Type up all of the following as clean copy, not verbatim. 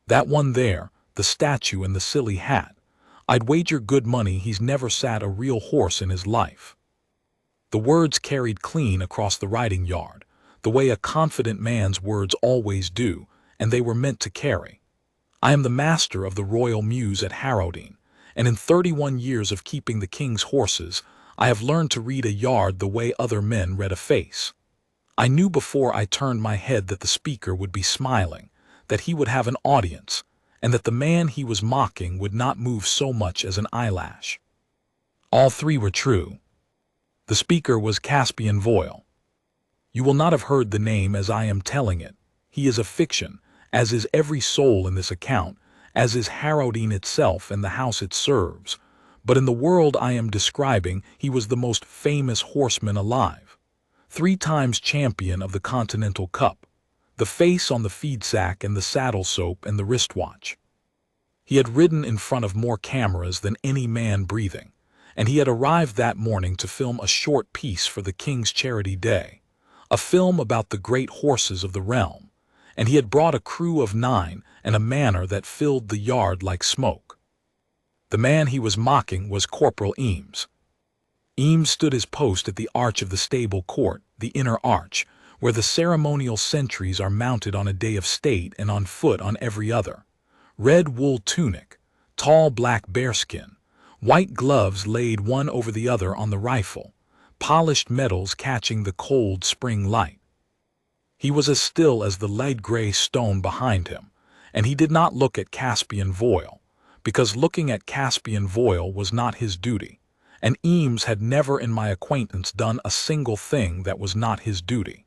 That one there, the statue and the silly hat. I'd wager good money he's never sat a real horse in his life." The words carried clean across the riding yard, the way a confident man's words always do, and they were meant to carry. I am the master of the royal mews at Harrowdean, and in 31 years of keeping the king's horses, I have learned to read a yard the way other men read a face. I knew before I turned my head that the speaker would be smiling, that he would have an audience, and that the man he was mocking would not move so much as an eyelash. All three were true. The speaker was Caspian Voile. You will not have heard the name as I am telling it. He is a fiction, as is every soul in this account, as is Harrowdean itself and the house it serves. But in the world I am describing, he was the most famous horseman alive. 3 times champion of the Continental Cup. The face on the feed sack and the saddle soap and the wristwatch. He had ridden in front of more cameras than any man breathing, and he had arrived that morning to film a short piece for the King's Charity Day, a film about the great horses of the realm, and he had brought a crew of 9 and a manner that filled the yard like smoke. The man he was mocking was Corporal Eames. Eames stood his post at the arch of the stable court, the inner arch, where the ceremonial sentries are mounted on a day of state and on foot on every other. Red wool tunic, tall black bearskin, white gloves laid one over the other on the rifle, polished metals catching the cold spring light. He was as still as the lead-gray stone behind him, and he did not look at Caspian Voile, because looking at Caspian Voile was not his duty, and Eames had never in my acquaintance done a single thing that was not his duty.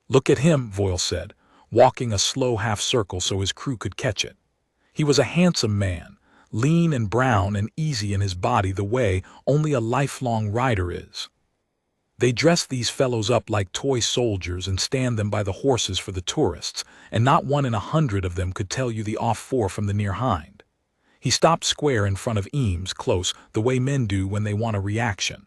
"Look at him," Voile said, walking a slow half-circle so his crew could catch it. He was a handsome man, lean and brown and easy in his body the way only a lifelong rider is. They dress these fellows up like toy soldiers and stand them by the horses for the tourists, and not 1 in 100 of them could tell you the off-fore from the near hind. He stopped square in front of Eames, close, the way men do when they want a reaction.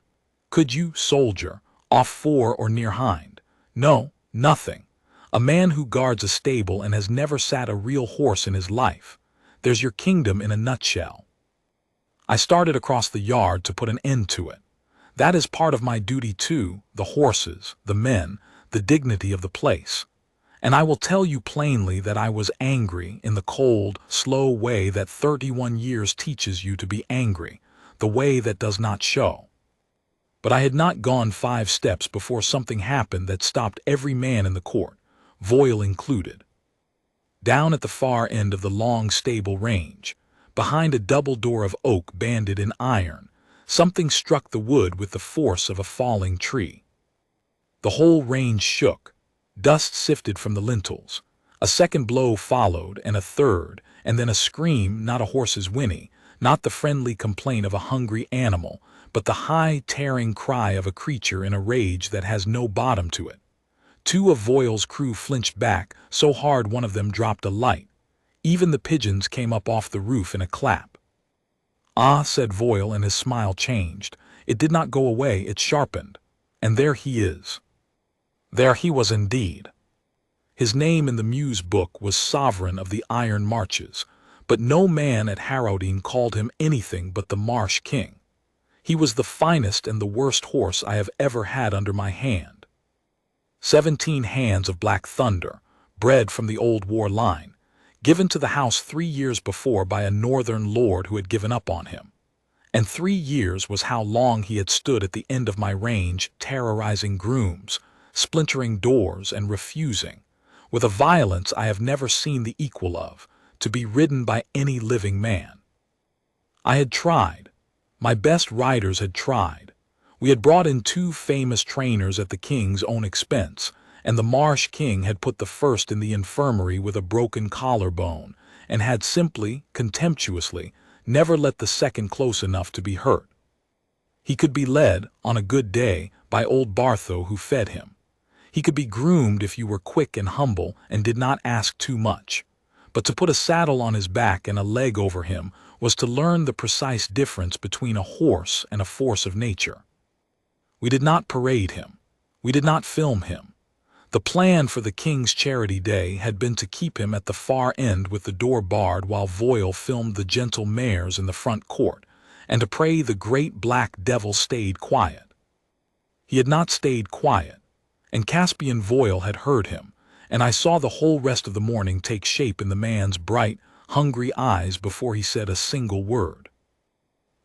"Could you, soldier, off-fore or near hind?" "No, nothing. A man who guards a stable and has never sat a real horse in his life. There's your kingdom in a nutshell." I started across the yard to put an end to it. That is part of my duty too, the horses, the men, the dignity of the place. And I will tell you plainly that I was angry in the cold, slow way that 31 years teaches you to be angry, the way that does not show. But I had not gone 5 steps before something happened that stopped every man in the court, Voile included. Down at the far end of the long stable range, behind a double door of oak banded in iron, something struck the wood with the force of a falling tree. The whole range shook. Dust sifted from the lintels. A second blow followed, and a third, and then a scream, not a horse's whinny, not the friendly complaint of a hungry animal, but the high, tearing cry of a creature in a rage that has no bottom to it. 2 of Voile's crew flinched back, so hard one of them dropped a light. Even the pigeons came up off the roof in a clap. "Ah," said Voile, and his smile changed. It did not go away, it sharpened. "And there he is." There he was indeed. His name in the Muse book was Sovereign of the Iron Marches, but no man at Harrowdean called him anything but the Marsh King. He was the finest and the worst horse I have ever had under my hand. 17 hands of black thunder, bred from the old war line, given to the house 3 years before by a northern lord who had given up on him. And 3 years was how long he had stood at the end of my range, terrorizing grooms, splintering doors and refusing, with a violence I have never seen the equal of, to be ridden by any living man. I had tried. My best riders had tried. We had brought in 2 famous trainers at the king's own expense, and the Marsh King had put the first in the infirmary with a broken collarbone, and had simply, contemptuously, never let the second close enough to be hurt. He could be led, on a good day, by old Bartho who fed him. He could be groomed if you were quick and humble and did not ask too much. But to put a saddle on his back and a leg over him was to learn the precise difference between a horse and a force of nature. We did not parade him. We did not film him. The plan for the king's charity day had been to keep him at the far end with the door barred while Voyle filmed the gentle mares in the front court, and to pray the great black devil stayed quiet. He had not stayed quiet, and Caspian Voyle had heard him, and I saw the whole rest of the morning take shape in the man's bright, hungry eyes before he said a single word.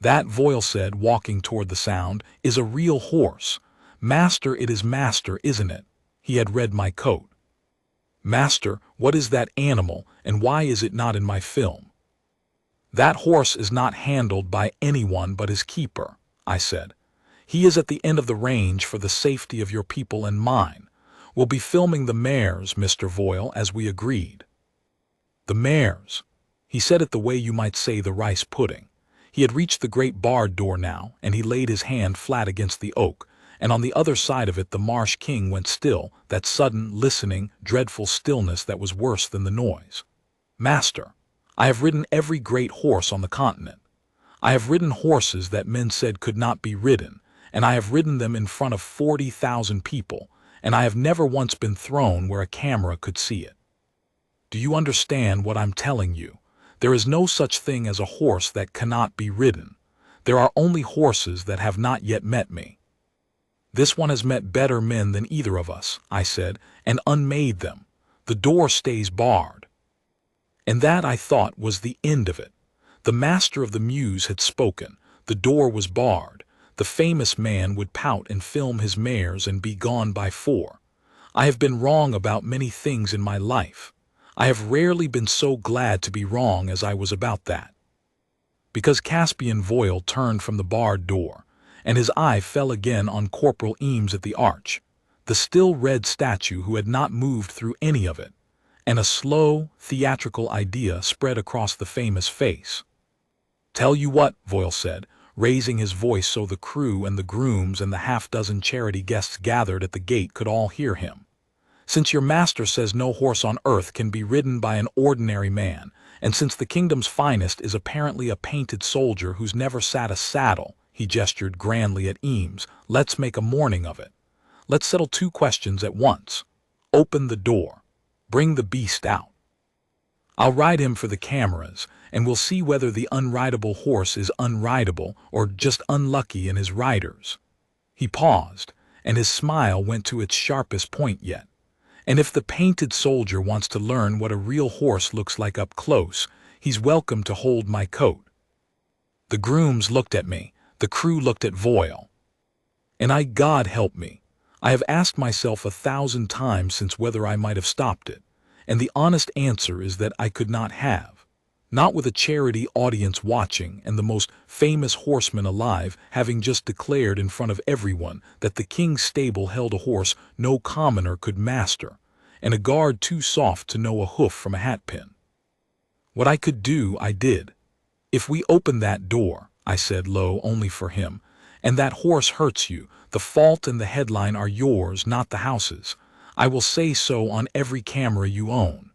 "That," Voyle said, walking toward the sound, "is a real horse. Master, it is Master, isn't it?" He had read my coat. "Master, what is that animal, and why is it not in my film?" "That horse is not handled by anyone but his keeper," I said. "He is at the end of the range for the safety of your people and mine. We'll be filming the mares, Mr. Voyle, as we agreed." "The mares." He said it the way you might say the rice pudding. He had reached the great barred door now, and he laid his hand flat against the oak, and on the other side of it the Marsh King went still, that sudden, listening, dreadful stillness that was worse than the noise. "Master, I have ridden every great horse on the continent. I have ridden horses that men said could not be ridden, and I have ridden them in front of 40,000 people, and I have never once been thrown where a camera could see it. Do you understand what I'm telling you? There is no such thing as a horse that cannot be ridden. There are only horses that have not yet met me. This one has met better men than either of us," I said, "and unmade them. The door stays barred." And that, I thought, was the end of it. The master of the muse had spoken. The door was barred. The famous man would pout and film his mares and be gone by 4. I have been wrong about many things in my life. I have rarely been so glad to be wrong as I was about that. Because Caspian Voyle turned from the barred door, and his eye fell again on Corporal Eames at the arch, the still red statue who had not moved through any of it, and a slow, theatrical idea spread across the famous face. "Tell you what," Voyle said, raising his voice so the crew and the grooms and the half-dozen charity guests gathered at the gate could all hear him. "Since your master says no horse on earth can be ridden by an ordinary man, and since the kingdom's finest is apparently a painted soldier who's never sat a saddle," he gestured grandly at Eames, "let's make a morning of it. Let's settle 2 questions at once. Open the door. Bring the beast out. I'll ride him for the cameras, and we'll see whether the unrideable horse is unrideable or just unlucky in his riders." He paused, and his smile went to its sharpest point yet. "And if the painted soldier wants to learn what a real horse looks like up close, he's welcome to hold my coat." The grooms looked at me. The crew looked at Voyle. And God help me, I have asked myself 1,000 times since whether I might have stopped it, and the honest answer is that I could not have. Not with a charity audience watching and the most famous horseman alive having just declared in front of everyone that the king's stable held a horse no commoner could master, and a guard too soft to know a hoof from a hatpin. What I could do, I did. "If we open that door," I said low only for him, "and that horse hurts you, the fault and the headline are yours, not the house's. I will say so on every camera you own."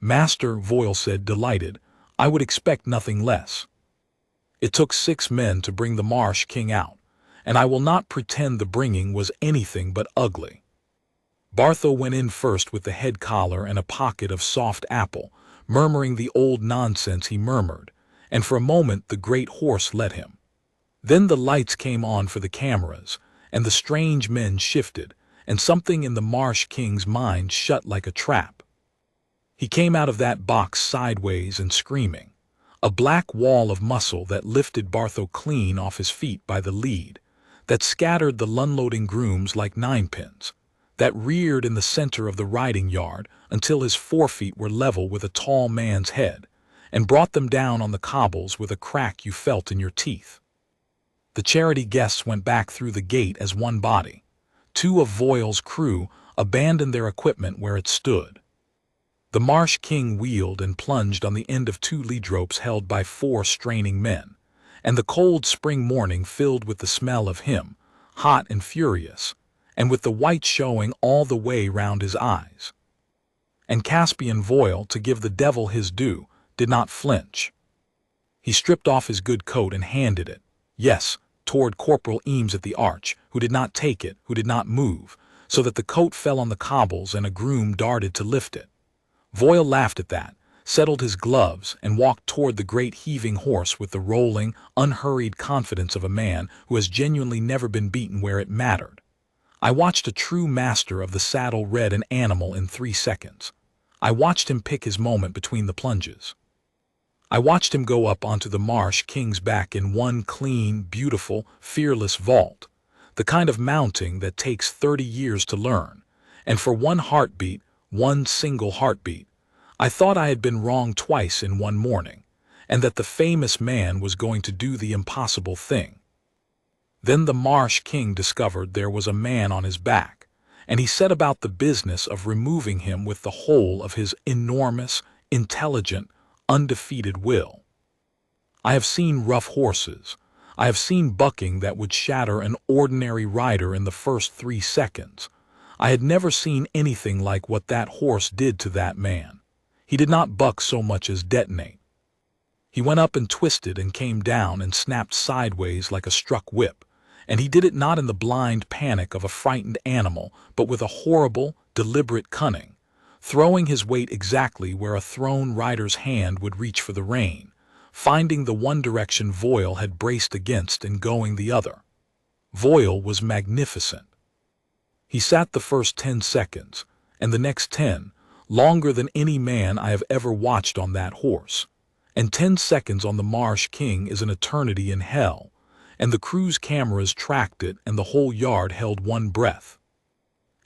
"Master," Voyle said, delighted, "I would expect nothing less." It took 6 men to bring the Marsh King out, and I will not pretend the bringing was anything but ugly. Bartho went in first with the head collar and a pocket of soft apple, murmuring the old nonsense he murmured, and for a moment the great horse let him. Then the lights came on for the cameras, and the strange men shifted, and something in the Marsh King's mind shut like a trap. He came out of that box sideways and screaming, a black wall of muscle that lifted Bartho clean off his feet by the lead, that scattered the unloading grooms like 9-pins, that reared in the center of the riding yard until his forefeet were level with a tall man's head, and brought them down on the cobbles with a crack you felt in your teeth. The charity guests went back through the gate as one body. 2 of Voile's crew abandoned their equipment where it stood. The Marsh King wheeled and plunged on the end of 2 lead ropes held by 4 straining men, and the cold spring morning filled with the smell of him, hot and furious, and with the white showing all the way round his eyes. And Caspian Voyle, to give the devil his due, did not flinch. He stripped off his good coat and handed it, yes, toward Corporal Eames at the arch, who did not take it, who did not move, so that the coat fell on the cobbles and a groom darted to lift it. Voyle laughed at that, settled his gloves, and walked toward the great heaving horse with the rolling, unhurried confidence of a man who has genuinely never been beaten where it mattered. I watched a true master of the saddle read an animal in 3 seconds. I watched him pick his moment between the plunges. I watched him go up onto the Marsh King's back in one clean, beautiful, fearless vault, the kind of mounting that takes 30 years to learn, and for one heartbeat, one single heartbeat, I thought I had been wrong twice in one morning, and that the famous man was going to do the impossible thing. Then the Marsh King discovered there was a man on his back, and he set about the business of removing him with the whole of his enormous, intelligent, undefeated will. I have seen rough horses. I have seen bucking that would shatter an ordinary rider in the first 3 seconds. I had never seen anything like what that horse did to that man. He did not buck so much as detonate. He went up and twisted and came down and snapped sideways like a struck whip, and he did it not in the blind panic of a frightened animal, but with a horrible, deliberate cunning, throwing his weight exactly where a thrown rider's hand would reach for the rein, finding the one direction Voyle had braced against and going the other. Voyle was magnificent. He sat the first 10 seconds, and the next 10, longer than any man I have ever watched on that horse. And 10 seconds on the Marsh King is an eternity in hell, and the crew's cameras tracked it and the whole yard held one breath.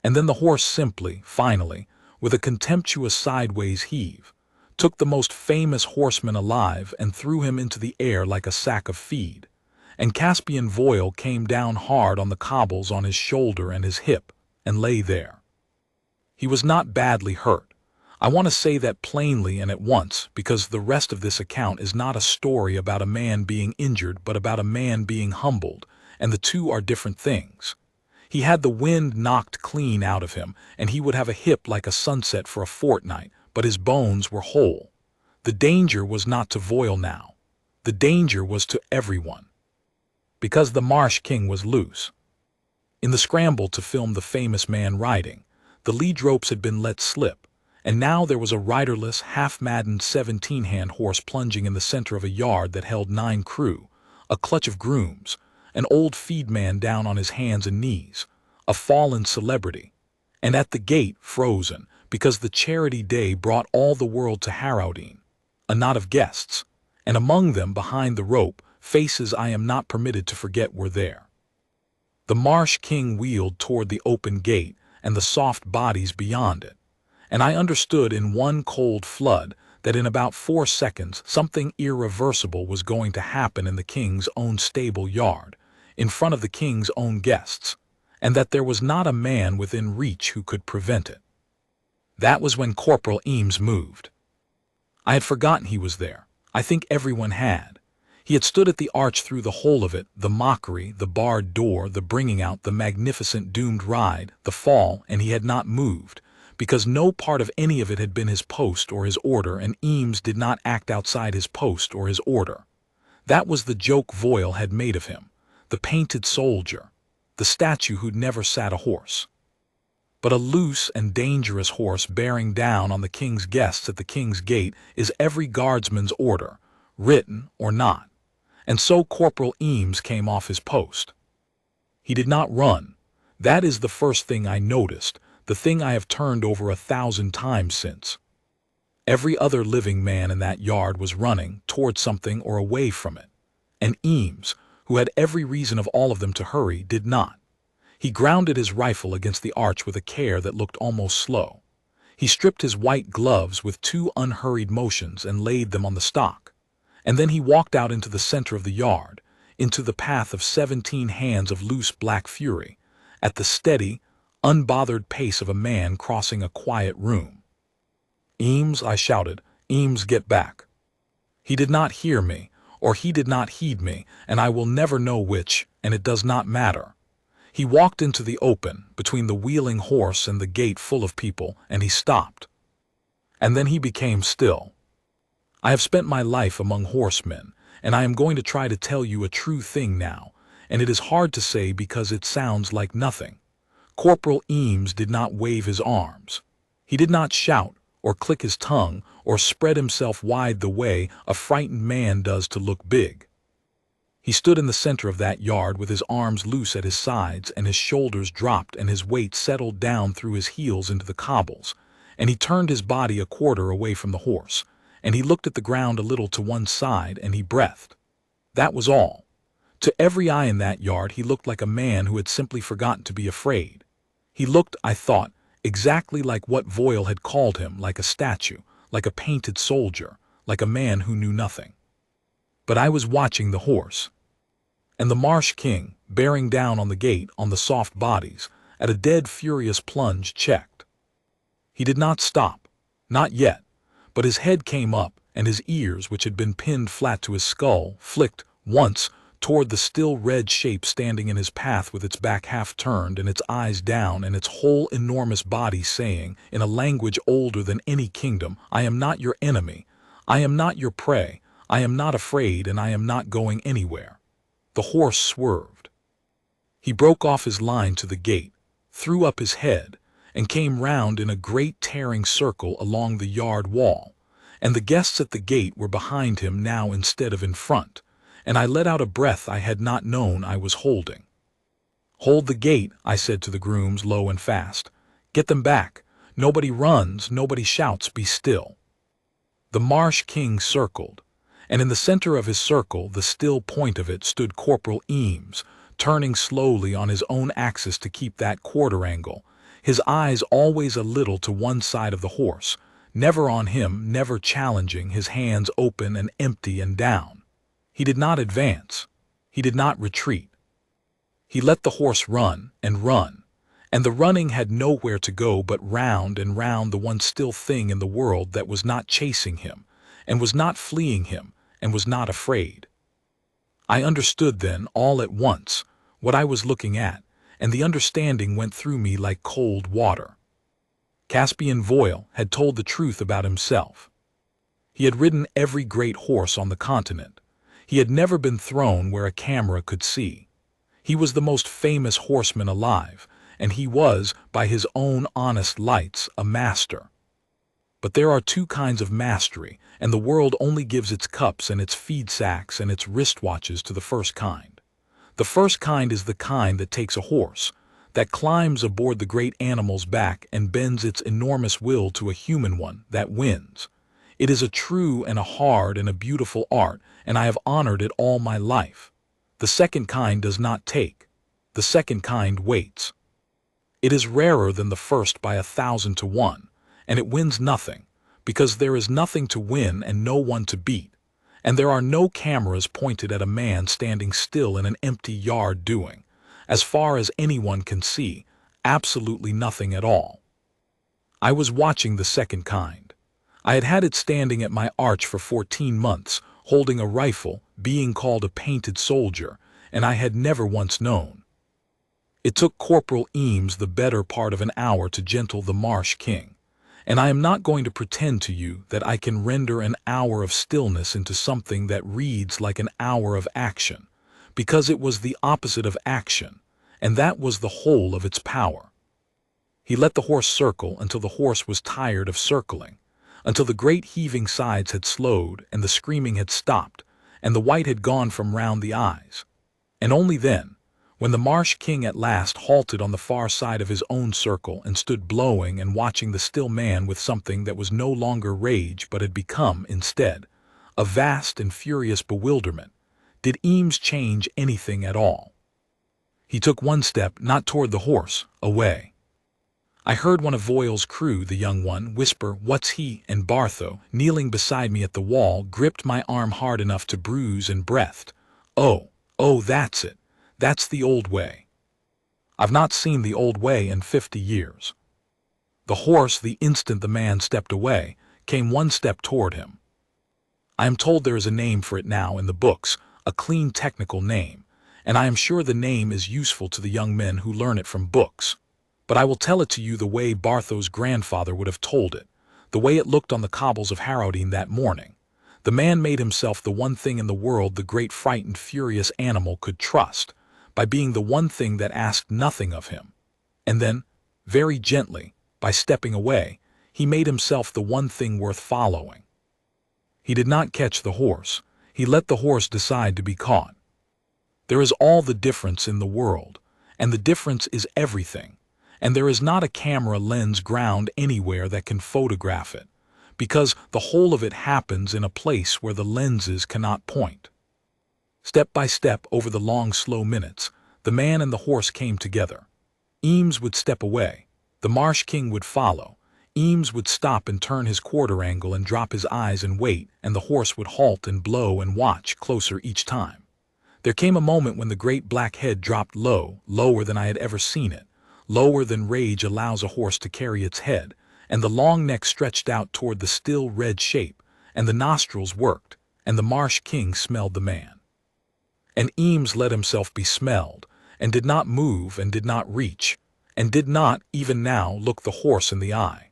And then the horse simply, finally, with a contemptuous sideways heave, took the most famous horseman alive and threw him into the air like a sack of feed, and Caspian Voyle came down hard on the cobbles on his shoulder and his hip, and lay there. He was not badly hurt. I want to say that plainly and at once, because the rest of this account is not a story about a man being injured but about a man being humbled, and the two are different things. He had the wind knocked clean out of him, and he would have a hip like a sunset for a fortnight, but his bones were whole. The danger was not to Voyle now. The danger was to everyone. Because the Marsh King was loose. In the scramble to film the famous man riding, the lead ropes had been let slip, and now there was a riderless, half-maddened 17-hand horse plunging in the center of a yard that held 9 crew, a clutch of grooms, an old feedman down on his hands and knees, a fallen celebrity, and at the gate, frozen, because the charity day brought all the world to Harrowdene, a knot of guests, and among them, behind the rope, faces I am not permitted to forget were there. The Marsh King wheeled toward the open gate and the soft bodies beyond it, and I understood in one cold flood that in about 4 seconds something irreversible was going to happen in the king's own stable yard, in front of the king's own guests, and that there was not a man within reach who could prevent it. That was when Corporal Eames moved. I had forgotten he was there. I think everyone had. He had stood at the arch through the whole of it, the mockery, the barred door, the bringing out, the magnificent doomed ride, the fall, and he had not moved, because no part of any of it had been his post or his order, and Eames did not act outside his post or his order. That was the joke Voyle had made of him, the painted soldier, the statue who'd never sat a horse. But a loose and dangerous horse bearing down on the king's guests at the king's gate is every guardsman's order, written or not. And so Corporal Eames came off his post. He did not run. That is the first thing I noticed, the thing I have turned over 1,000 times since. Every other living man in that yard was running toward something or away from it. And Eames, who had every reason of all of them to hurry, did not. He grounded his rifle against the arch with a care that looked almost slow. He stripped his white gloves with 2 unhurried motions and laid them on the stock. And then he walked out into the center of the yard, into the path of 17 hands of loose black fury, at the steady, unbothered pace of a man crossing a quiet room. "Eames," I shouted, "Eames, get back." He did not hear me, or he did not heed me, and I will never know which, and it does not matter. He walked into the open, between the wheeling horse and the gate full of people, and he stopped. And then he became still. I have spent my life among horsemen, and I am going to try to tell you a true thing now, and it is hard to say because it sounds like nothing. Corporal Eames did not wave his arms. He did not shout, or click his tongue, or spread himself wide the way a frightened man does to look big. He stood in the center of that yard with his arms loose at his sides and his shoulders dropped and his weight settled down through his heels into the cobbles, and he turned his body a quarter away from the horse, and he looked at the ground a little to one side and he breathed. That was all. To every eye in that yard he looked like a man who had simply forgotten to be afraid. He looked, I thought, exactly like what Voyle had called him, like a statue, like a painted soldier, like a man who knew nothing. But I was watching the horse. And the Marsh King, bearing down on the gate on the soft bodies, at a dead furious plunge checked. He did not stop, not yet, but his head came up and his ears, which had been pinned flat to his skull, flicked once toward the still red shape standing in his path with its back half turned and its eyes down and its whole enormous body saying, in a language older than any kingdom, I am not your enemy, I am not your prey, I am not afraid and I am not going anywhere. The horse swerved. He broke off his line to the gate, threw up his head, and came round in a great tearing circle along the yard wall, and the guests at the gate were behind him now instead of in front, and I let out a breath I had not known I was holding. Hold the gate, I said to the grooms low and fast. Get them back. Nobody runs, nobody shouts, be still. The Marsh King circled, and in the center of his circle, the still point of it, stood Corporal Eames, turning slowly on his own axis to keep that quarter angle, his eyes always a little to one side of the horse, never on him, never challenging, his hands open and empty and down. He did not advance. He did not retreat. He let the horse run, and the running had nowhere to go but round and round the one still thing in the world that was not chasing him, and was not fleeing him, and was not afraid. I understood then, all at once, what I was looking at, and the understanding went through me like cold water. Caspian Voyle had told the truth about himself. He had ridden every great horse on the continent. He had never been thrown where a camera could see. He was the most famous horseman alive, and he was, by his own honest lights, a master. But there are two kinds of mastery, and the world only gives its cups and its feed sacks and its wristwatches to the first kind. The first kind is the kind that takes a horse, that climbs aboard the great animal's back and bends its enormous will to a human one, that wins. It is a true and a hard and a beautiful art, and I have honored it all my life. The second kind does not take. The second kind waits. It is rarer than the first by 1,000 to 1, and it wins nothing, because there is nothing to win and no one to beat, and there are no cameras pointed at a man standing still in an empty yard doing, as far as anyone can see, absolutely nothing at all. I was watching the second kind. I had had it standing at my arch for 14 months, holding a rifle, being called a painted soldier, and I had never once known. It took Corporal Eames the better part of an hour to gentle the Marsh King, and I am not going to pretend to you that I can render an hour of stillness into something that reads like an hour of action, because it was the opposite of action, and that was the whole of its power. He let the horse circle until the horse was tired of circling, until the great heaving sides had slowed and the screaming had stopped, and the white had gone from round the eyes. And only then, when the Marsh King at last halted on the far side of his own circle and stood blowing and watching the still man with something that was no longer rage but had become, instead, a vast and furious bewilderment, did Eames change anything at all. He took one step, not toward the horse, away. I heard one of Voiles' crew, the young one, whisper, "What's he?" and Bartho, kneeling beside me at the wall, gripped my arm hard enough to bruise and breathed, "Oh, that's it. That's the old way." I've not seen the old way in 50 years. The horse, the instant the man stepped away, came one step toward him. I am told there is a name for it now in the books, a clean technical name, and I am sure the name is useful to the young men who learn it from books. But I will tell it to you the way Bartho's grandfather would have told it, the way it looked on the cobbles of Harrowdene that morning. The man made himself the one thing in the world the great frightened furious animal could trust, by being the one thing that asked nothing of him. And then, very gently, by stepping away, he made himself the one thing worth following. He did not catch the horse. He let the horse decide to be caught. There is all the difference in the world, and the difference is everything, and there is not a camera lens ground anywhere that can photograph it, because the whole of it happens in a place where the lenses cannot point. Step by step over the long, slow minutes, the man and the horse came together. Eames would step away. The Marsh King would follow. Eames would stop and turn his quarter angle and drop his eyes and wait, and the horse would halt and blow and watch closer each time. There came a moment when the great black head dropped low, lower than I had ever seen it, lower than rage allows a horse to carry its head, and the long neck stretched out toward the still red shape, and the nostrils worked, and the Marsh King smelled the man. And Eames let himself be smelled, and did not move and did not reach, and did not, even now, look the horse in the eye.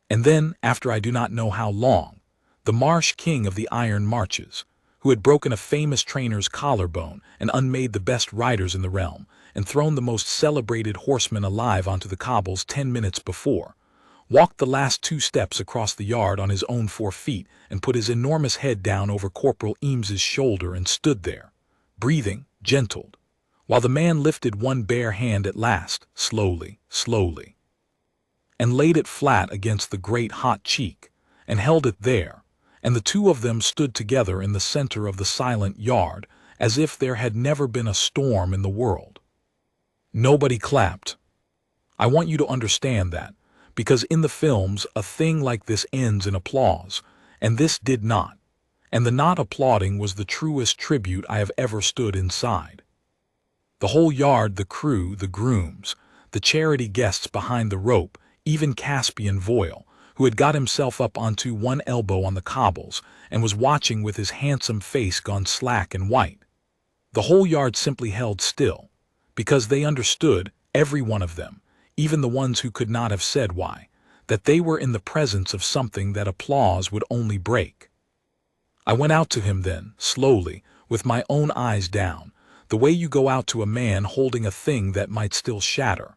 And then, after I do not know how long, the Marsh King of the Iron Marches, who had broken a famous trainer's collarbone and unmade the best riders in the realm, and thrown the most celebrated horseman alive onto the cobbles 10 minutes before, walked the last 2 steps across the yard on his own 4 feet and put his enormous head down over Corporal Eames's shoulder and stood there, breathing, gentled, while the man lifted one bare hand at last, slowly, slowly, and laid it flat against the great hot cheek, and held it there, and the 2 of them stood together in the center of the silent yard, as if there had never been a storm in the world. Nobody clapped. I want you to understand that, because in the films a thing like this ends in applause, and this did not, and the not applauding was the truest tribute I have ever stood inside. The whole yard, the crew, the grooms, the charity guests behind the rope, even Caspian Voyle, who had got himself up onto one elbow on the cobbles and was watching with his handsome face gone slack and white. The whole yard simply held still, because they understood, every one of them, even the ones who could not have said why, that they were in the presence of something that applause would only break. I went out to him then, slowly, with my own eyes down, the way you go out to a man holding a thing that might still shatter.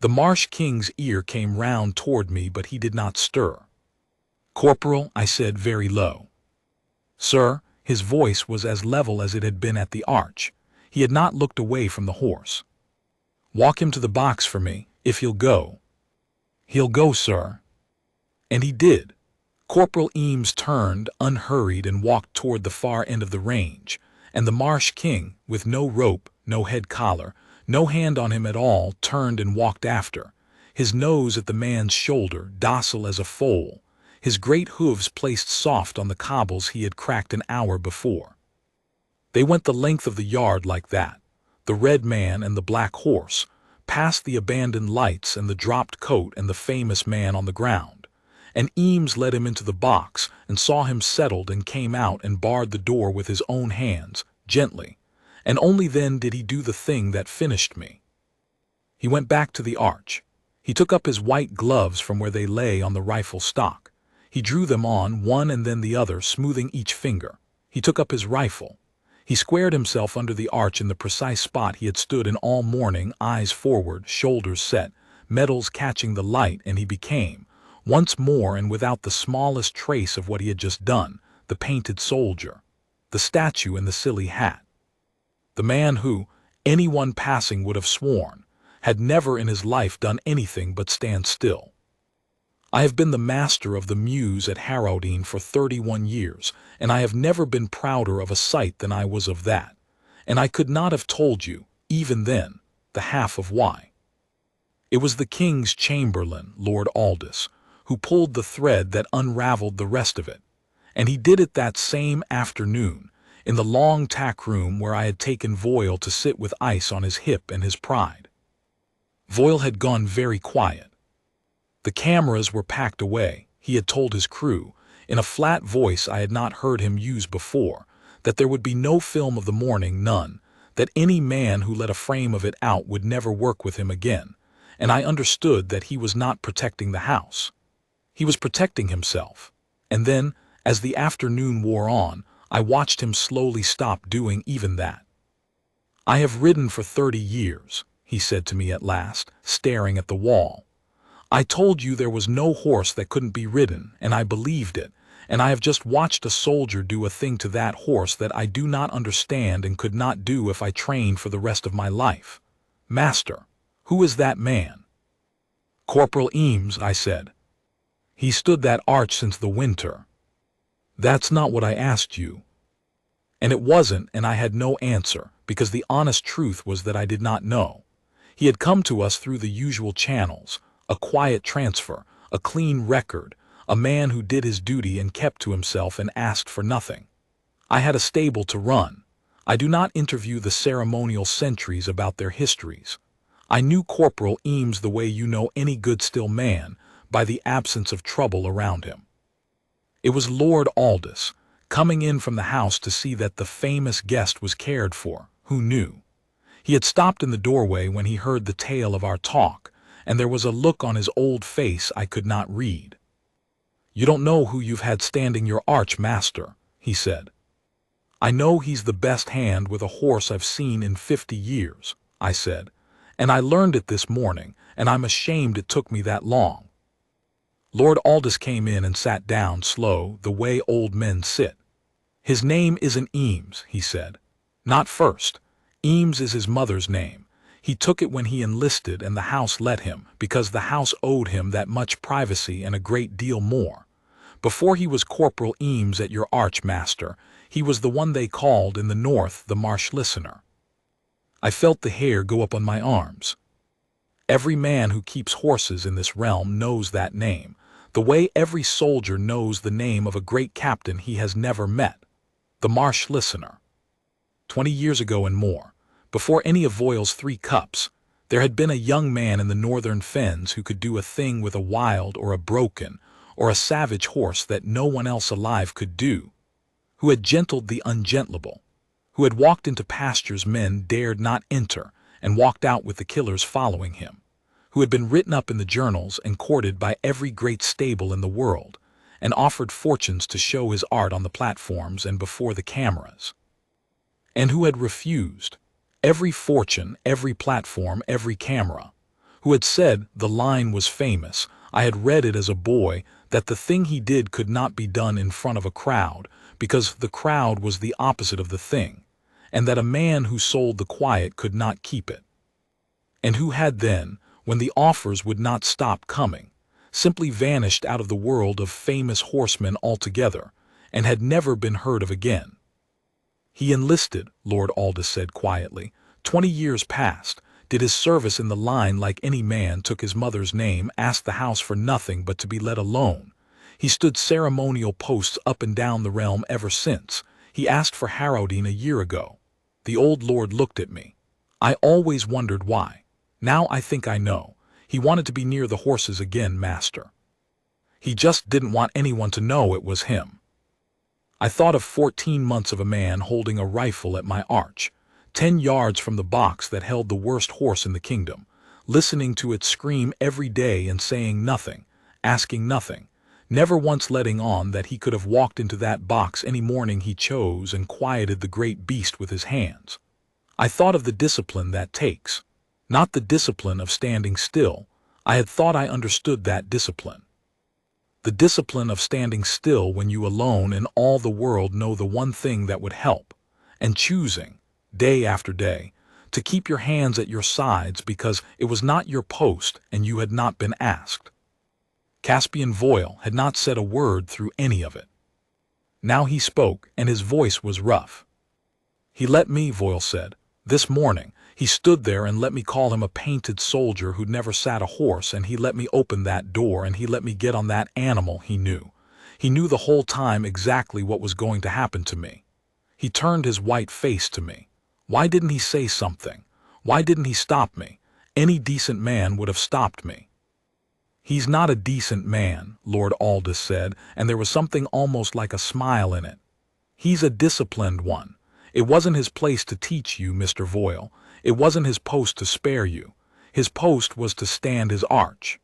The Marsh King's ear came round toward me, but he did not stir. "Corporal," I said very low. "Sir," his voice was as level as it had been at the arch. He had not looked away from the horse. "Walk him to the box for me, if he'll go." "He'll go, sir." And he did. Corporal Eames turned, unhurried, and walked toward the far end of the range, and the Marsh King, with no rope, no head collar, no hand on him at all, turned and walked after, his nose at the man's shoulder, docile as a foal, his great hooves placed soft on the cobbles he had cracked an hour before. They went the length of the yard like that, the red man and the black horse, past the abandoned lights and the dropped coat and the famous man on the ground, and Eames led him into the box and saw him settled and came out and barred the door with his own hands, gently, and only then did he do the thing that finished me. He went back to the arch. He took up his white gloves from where they lay on the rifle stock. He drew them on, one and then the other, smoothing each finger. He took up his rifle. He squared himself under the arch in the precise spot he had stood in all morning, eyes forward, shoulders set, medals catching the light, and he became, once more and without the smallest trace of what he had just done, the painted soldier, the statue in the silly hat. The man who, anyone passing would have sworn, had never in his life done anything but stand still. I have been the master of the muse at Harrowdean for 31 years, and I have never been prouder of a sight than I was of that, and I could not have told you, even then, the half of why. It was the king's chamberlain, Lord Aldous, who pulled the thread that unraveled the rest of it, and he did it that same afternoon, in the long tack room where I had taken Voyle to sit with ice on his hip and his pride. Voyle had gone very quiet. The cameras were packed away. He had told his crew, in a flat voice I had not heard him use before, that there would be no film of the morning, none, that any man who let a frame of it out would never work with him again, and I understood that he was not protecting the house. He was protecting himself. And then, as the afternoon wore on, I watched him slowly stop doing even that. "I have ridden for 30 years, he said to me at last, staring at the wall. "I told you there was no horse that couldn't be ridden, and I believed it, and I have just watched a soldier do a thing to that horse that I do not understand and could not do if I trained for the rest of my life. Master, who is that man?" "Corporal Eames," I said. "He stood that arch since the winter." "That's not what I asked you." And it wasn't, and I had no answer, because the honest truth was that I did not know. He had come to us through the usual channels, a quiet transfer, a clean record, a man who did his duty and kept to himself and asked for nothing. I had a stable to run. I do not interview the ceremonial sentries about their histories. I knew Corporal Eames the way you know any good still man, by the absence of trouble around him. It was Lord Aldous, coming in from the house to see that the famous guest was cared for, who knew. He had stopped in the doorway when he heard the tale of our talk, and there was a look on his old face I could not read. "You don't know who you've had standing your arch, master," he said. "I know he's the best hand with a horse I've seen in 50 years, I said, "and I learned it this morning, and I'm ashamed it took me that long." Lord Aldous came in and sat down slow, the way old men sit. "His name isn't Eames," he said. "Not first. Eames is his mother's name. He took it when he enlisted and the house let him, because the house owed him that much privacy and a great deal more. Before he was Corporal Eames at your arch, master, he was the one they called in the north the marsh listener." I felt the hair go up on my arms. Every man who keeps horses in this realm knows that name, the way every soldier knows the name of a great captain he has never met. The marsh listener. 20 years ago and more, before any of Voil's 3 Cups, there had been a young man in the northern fens who could do a thing with a wild or a broken or a savage horse that no one else alive could do, who had gentled the ungentleable, who had walked into pastures men dared not enter and walked out with the killers following him, who had been written up in the journals and courted by every great stable in the world, and offered fortunes to show his art on the platforms and before the cameras, and who had refused every fortune, every platform, every camera, who had said the line was famous, I had read it as a boy, that the thing he did could not be done in front of a crowd, because the crowd was the opposite of the thing, and that a man who sold the quiet could not keep it, and who had then, when the offers would not stop coming, simply vanished out of the world of famous horsemen altogether, and had never been heard of again. He enlisted, Lord Aldous said quietly, 20 years past, did his service in the line like any man, took his mother's name, asked the house for nothing but to be let alone. He stood ceremonial posts up and down the realm ever since. He asked for Harrowdene a year ago. The old lord looked at me. I always wondered why. Now I think I know. He wanted to be near the horses again, master. He just didn't want anyone to know it was him. I thought of 14 months of a man holding a rifle at my arch, 10 yards from the box that held the worst horse in the kingdom, listening to it scream every day and saying nothing, asking nothing, never once letting on that he could have walked into that box any morning he chose and quieted the great beast with his hands. I thought of the discipline that takes, not the discipline of standing still. I had thought I understood that discipline. The discipline of standing still when you alone in all the world know the one thing that would help, and choosing, day after day, to keep your hands at your sides because it was not your post and you had not been asked. Caspian Voile had not said a word through any of it. Now he spoke, and his voice was rough. He let me, Voile said, this morning. He stood there and let me call him a painted soldier who'd never sat a horse, and he let me open that door and he let me get on that animal he knew. He knew the whole time exactly what was going to happen to me. He turned his white face to me. Why didn't he say something? Why didn't he stop me? Any decent man would have stopped me. He's not a decent man, Lord Aldous said, and there was something almost like a smile in it. He's a disciplined one. It wasn't his place to teach you, Mr. Voile. It wasn't his post to spare you. His post was to stand his arch.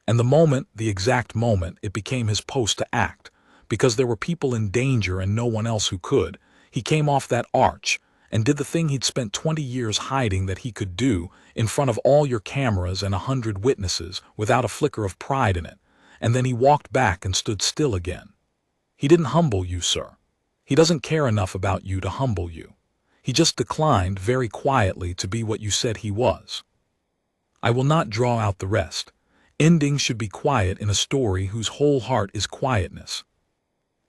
And the exact moment, it became his post to act, because there were people in danger and no one else who could. He came off that arch, and did the thing he'd spent 20 years hiding that he could do in front of all your cameras and 100 witnesses without a flicker of pride in it, and then he walked back and stood still again. He didn't humble you, sir. He doesn't care enough about you to humble you. He just declined very quietly to be what you said he was. I will not draw out the rest. Endings should be quiet in a story whose whole heart is quietness.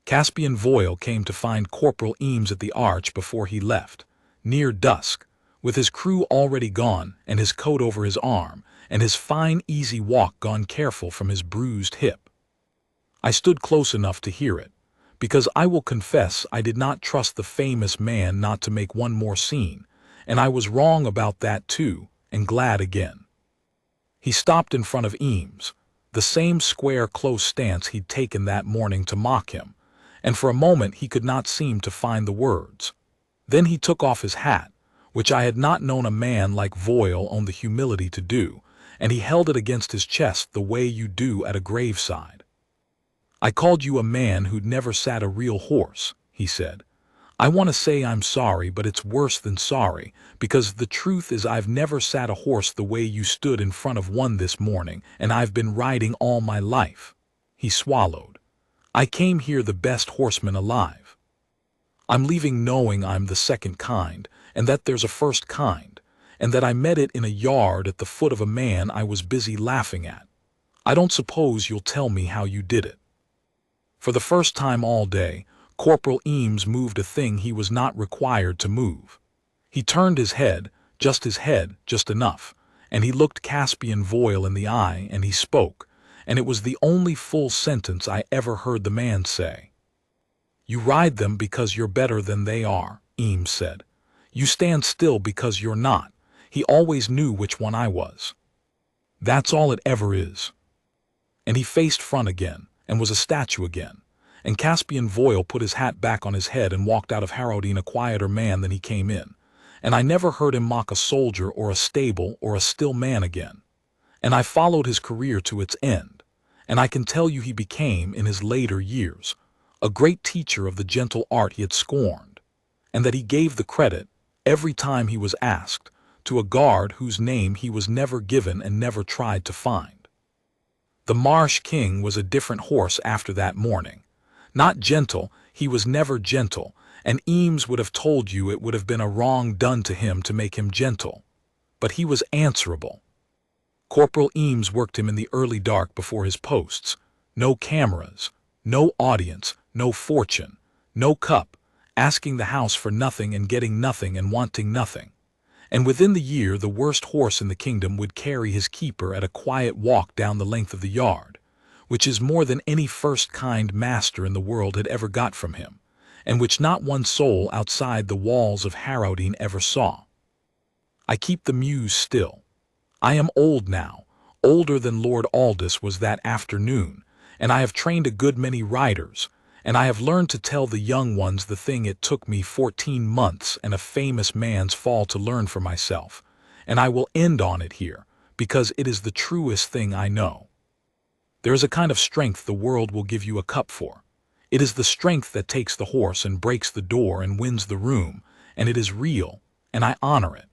Caspian Voyle came to find Corporal Eames at the arch before he left, near dusk, with his crew already gone and his coat over his arm, and his fine, easy walk gone careful from his bruised hip. I stood close enough to hear it, because I will confess I did not trust the famous man not to make one more scene, and I was wrong about that too, and glad again. He stopped in front of Eames, the same square close stance he'd taken that morning to mock him, and for a moment he could not seem to find the words. Then he took off his hat, which I had not known a man like Voyle own the humility to do, and he held it against his chest the way you do at a graveside. "I called you a man who'd never sat a real horse," he said. "I want to say I'm sorry, but it's worse than sorry, because the truth is I've never sat a horse the way you stood in front of one this morning, and I've been riding all my life." He swallowed. "I came here the best horseman alive. I'm leaving knowing I'm the second kind, and that there's a first kind, and that I met it in a yard at the foot of a man I was busy laughing at. I don't suppose you'll tell me how you did it." For the first time all day, Corporal Eames moved a thing he was not required to move. He turned his head, just enough, and he looked Caspian Voyle in the eye, and he spoke, and it was the only full sentence I ever heard the man say. "You ride them because you're better than they are," Eames said. "You stand still because you're not." He always knew which one I was. "That's all it ever is." And he faced front again, and was a statue again, and Caspian Voyle put his hat back on his head and walked out of Harrowdene a quieter man than he came in, and I never heard him mock a soldier or a stable or a still man again. And I followed his career to its end, and I can tell you he became, in his later years, a great teacher of the gentle art he had scorned, and that he gave the credit, every time he was asked, to a guard whose name he was never given and never tried to find. The Marsh King was a different horse after that morning. Not gentle, he was never gentle, and Eames would have told you it would have been a wrong done to him to make him gentle. But he was answerable. Corporal Eames worked him in the early dark before his posts. No cameras, no audience, no fortune, no cup, asking the house for nothing and getting nothing and wanting nothing. And within the year the worst horse in the kingdom would carry his keeper at a quiet walk down the length of the yard, which is more than any first-kind master in the world had ever got from him, and which not one soul outside the walls of Harrowdene ever saw. I keep the muse still. I am old now, older than Lord Aldous was that afternoon, and I have trained a good many riders, and I have learned to tell the young ones the thing it took me 14 months and a famous man's fall to learn for myself, and I will end on it here, because it is the truest thing I know. There is a kind of strength the world will give you a cup for. It is the strength that takes the horse and breaks the door and wins the room, and it is real, and I honor it.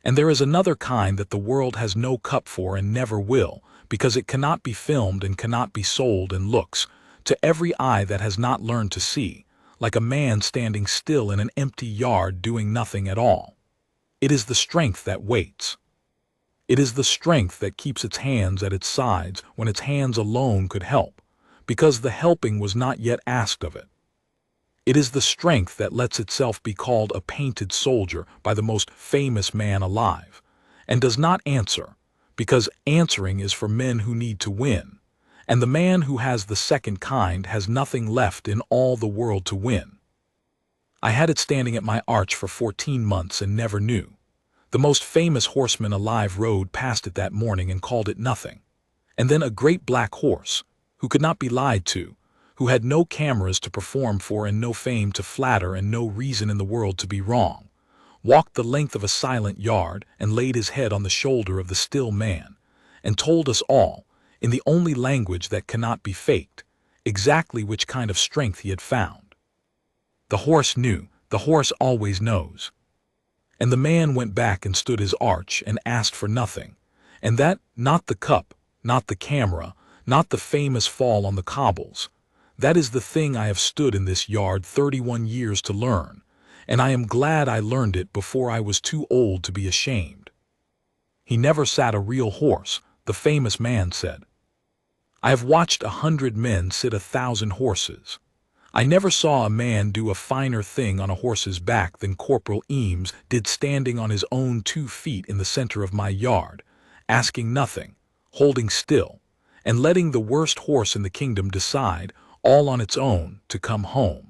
And there is another kind that the world has no cup for and never will, because it cannot be filmed and cannot be sold and looks, to every eye that has not learned to see, like a man standing still in an empty yard doing nothing at all. It is the strength that waits. It is the strength that keeps its hands at its sides when its hands alone could help, because the helping was not yet asked of it. It is the strength that lets itself be called a painted soldier by the most famous man alive, and does not answer, because answering is for men who need to win, and the man who has the second kind has nothing left in all the world to win. I had it standing at my arch for 14 months and never knew. The most famous horseman alive rode past it that morning and called it nothing. And then a great black horse, who could not be lied to, who had no cameras to perform for and no fame to flatter and no reason in the world to be wrong, walked the length of a silent yard and laid his head on the shoulder of the still man, and told us all, in the only language that cannot be faked, exactly which kind of strength he had found. The horse knew, the horse always knows. And the man went back and stood his arch and asked for nothing. And that, not the cup, not the camera, not the famous fall on the cobbles. That is the thing I have stood in this yard 31 years to learn, and I am glad I learned it before I was too old to be ashamed. He never sat a real horse, the famous man said. I have watched 100 men sit 1,000 horses. I never saw a man do a finer thing on a horse's back than Corporal Eames did standing on his own 2 feet in the center of my yard, asking nothing, holding still, and letting the worst horse in the kingdom decide, all on its own, to come home.